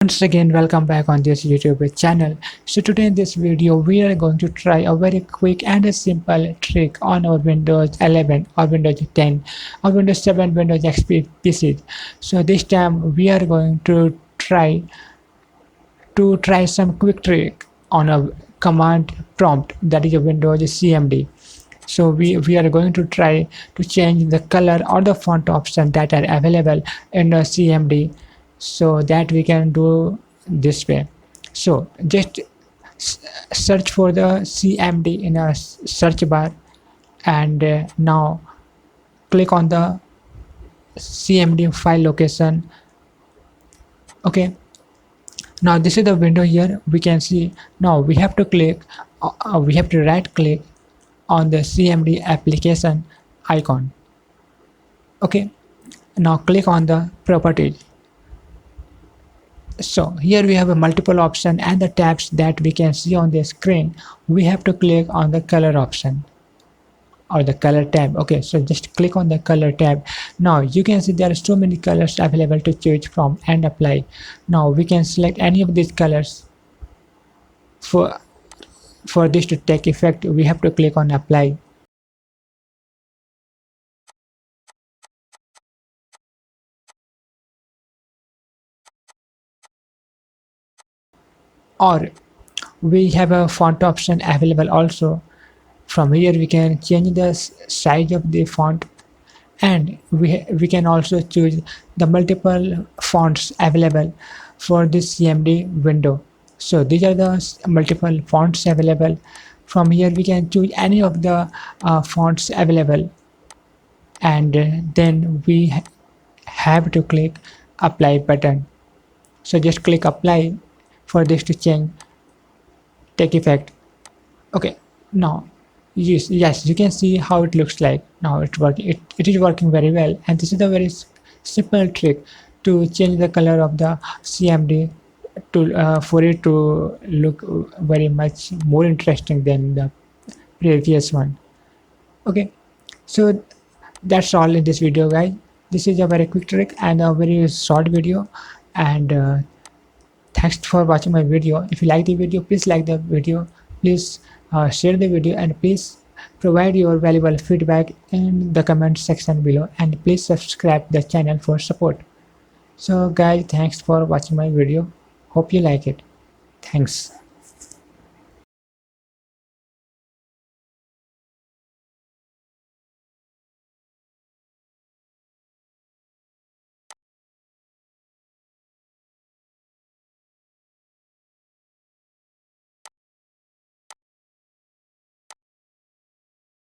Once again, welcome back on this YouTube channel. So today in this video we are going to try a very quick and a simple trick on our Windows 11 or Windows 10 or Windows 7 Windows XP PCs. So this time we are going to try some quick trick on a command prompt, that is a Windows CMD. So we are going to try to change the color or the font option that are available in the CMD, so that we can do this way. So just search for the CMD in a search bar, and now click on the CMD file location. Okay, now this is the window. Here we can see now we have to click we have to right click on the CMD application icon. Okay, now click on the properties. So here we have a multiple option and the tabs that we can see on the screen. We have to click on the color option or the color tab. Okay, so just click on the color tab. Now you can see there are so many colors available to choose from and apply. Now we can select any of these colors. For this to take effect, we have to click on apply. Or we have a font option available also. From here we can change the size of the font, and we can also choose the multiple fonts available for this CMD window. So these are the multiple fonts available. From here we can choose any of the fonts available, and then we have to click apply button. So just click apply for this to change take effect. Okay, now yes, you can see how it looks like. Now it is working very well, and this is a very simple trick to change the color of the CMD to for it to look very much more interesting than the previous one. Okay, so that's all in this video, guys. This is a very quick trick and a very short video, and thanks for watching my video. If you like the video, please like the video, please share the video, and please provide your valuable feedback in the comment section below, and please subscribe the channel for support. So guys, thanks for watching my video. Hope you like it. Thanks.